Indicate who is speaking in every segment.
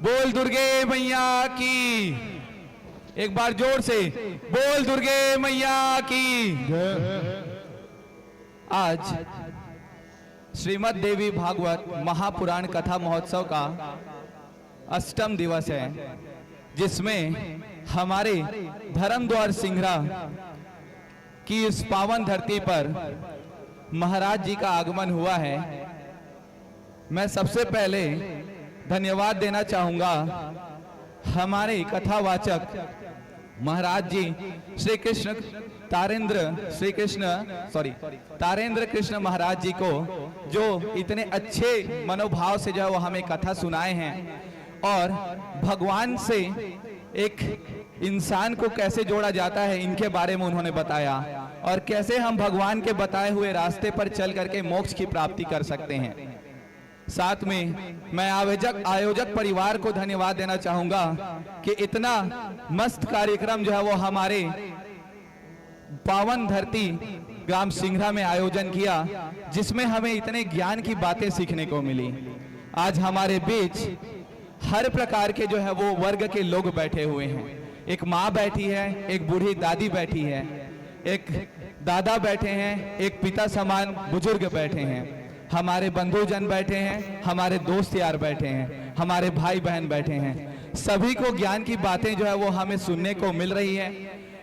Speaker 1: बोल दुर्गे मैया की। एक बार जोर से बोल दुर्गे मैया की। आज श्रीमद् देवी भागवत महापुराण कथा महोत्सव का 8वां दिवस है, जिसमें हमारे धर्मद्वार सिंघरा की इस पावन धरती पर महाराज जी का आगमन हुआ है। मैं सबसे पहले धन्यवाद देना चाहूंगा हमारे कथावाचक महाराज जी श्री कृष्ण तारेंद्र कृष्ण महाराज जी को, जो इतने अच्छे मनोभाव से जो है वो हमें कथा सुनाए हैं और भगवान से एक इंसान को कैसे जोड़ा जाता है इनके बारे में उन्होंने बताया, और कैसे हम भगवान के बताए हुए रास्ते पर चल करके मोक्ष की प्राप्ति कर सकते हैं। साथ में मैं आयोजक परिवार को धन्यवाद देना चाहूंगा कि इतना मस्त कार्यक्रम जो है वो हमारे पावन धरती ग्राम सिंघरा में आयोजन किया, जिसमें हमें इतने ज्ञान की बातें सीखने को मिली। आज हमारे बीच हर प्रकार के जो है वो वर्ग के लोग बैठे हुए हैं। एक माँ बैठी है, एक बूढ़ी दादी बैठी है, एक दादा बैठे हैं, एक पिता समान बुजुर्ग बैठे हैं, हमारे बंधुजन बैठे हैं, हमारे दोस्त यार बैठे हैं, हमारे भाई बहन बैठे हैं। सभी को ज्ञान की बातें जो है वो हमें सुनने को मिल रही है।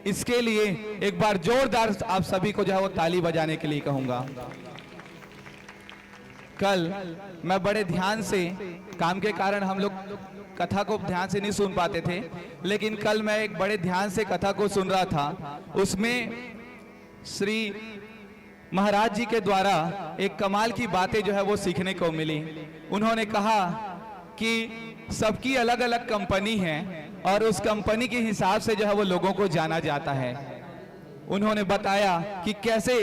Speaker 1: इसके लिए एक बार जोरदार आप सभी को जो है वो ताली बजाने के लिए कहूंगा। कल मैं बड़े ध्यान से, काम के कारण हम लोग कथा को ध्यान से नहीं सुन पाते थे, लेकिन कल मैं एक बड़े ध्यान से कथा को सुन रहा था। उसमें श्री महाराज जी के द्वारा एक कमाल की बातें जो है वो सीखने को मिली। उन्होंने कहा कि सबकी अलग अलग कंपनी है और उस कंपनी के हिसाब से जो है वो लोगों को जाना जाता है। उन्होंने बताया कि कैसे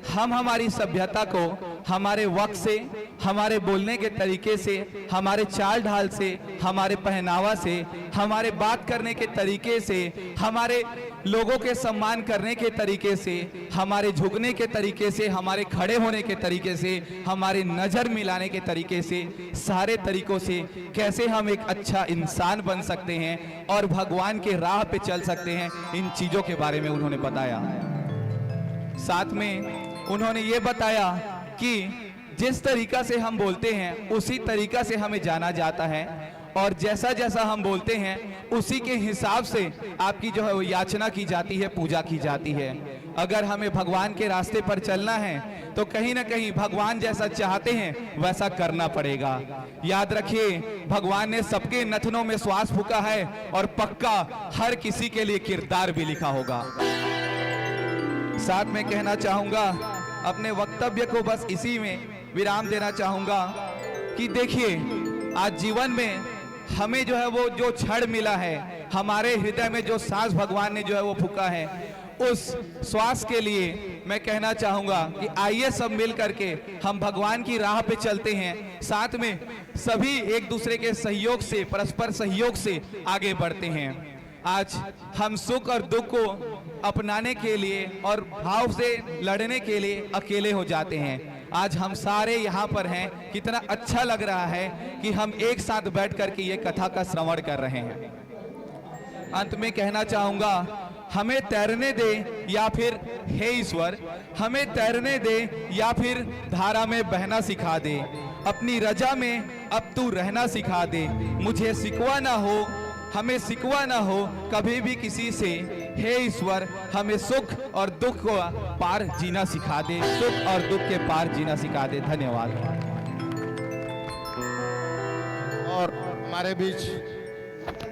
Speaker 1: हम हमारी सभ्यता को हमारे वक्त से, हमारे बोलने के तरीके से, हमारे चाल ढाल से, हमारे पहनावा से, हमारे बात करने के तरीके से, हमारे लोगों के सम्मान करने के तरीके से, हमारे झुकने के तरीके से, हमारे खड़े होने के तरीके से, हमारे नजर मिलाने के तरीके से, सारे तरीकों से कैसे हम एक अच्छा इंसान बन सकते हैं और भगवान के राह पे चल सकते हैं, इन चीजों के बारे में उन्होंने बताया। साथ में उन्होंने ये बताया कि जिस तरीका से हम बोलते हैं उसी तरीका से हमें जाना जाता है, और जैसा जैसा हम बोलते हैं उसी के हिसाब से आपकी जो है वो याचना की जाती है, पूजा की जाती है। अगर हमें भगवान के रास्ते पर चलना है तो कहीं ना कहीं भगवान जैसा चाहते हैं वैसा करना पड़ेगा। याद रखिए, भगवान ने सबके नथनों में श्वास फूका है और पक्का हर किसी के लिए किरदार भी लिखा होगा। साथ में कहना चाहूंगा, अपने वक्तव्य को बस इसी में विराम देना चाहूंगा कि देखिए, आज जीवन में हमें जो है वो जो क्षण मिला है, हमारे हृदय में जो सांस भगवान ने जो है वो फूका है, उस श्वास के लिए मैं कहना चाहूंगा कि आइए सब मिल करके हम भगवान की राह पे चलते हैं। साथ में सभी एक दूसरे के सहयोग से, परस्पर सहयोग से आगे बढ़ते हैं। आज हम सुख और दुख को अपनाने के लिए और भाव से लड़ने के लिए अकेले हो जाते हैं। आज हम सारे यहाँ पर हैं, कितना अच्छा लग रहा है कि हम एक साथ बैठ करके ये कथा का श्रवण कर रहे हैं। अंत में कहना चाहूंगा, हमें तैरने दे या फिर हे ईश्वर, हमें तैरने दे या फिर धारा में बहना सिखा दे, अपनी रजा में अब तू रहना सिखा दे, मुझे सिकवा ना हो, हमें सिकवा ना हो कभी भी किसी से, हे ईश्वर हमें सुख और दुख को पार जीना सिखा दे, सुख और दुख के पार जीना सिखा दे। धन्यवाद।
Speaker 2: और हमारे बीच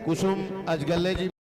Speaker 2: कुसुम अजगल्ले जी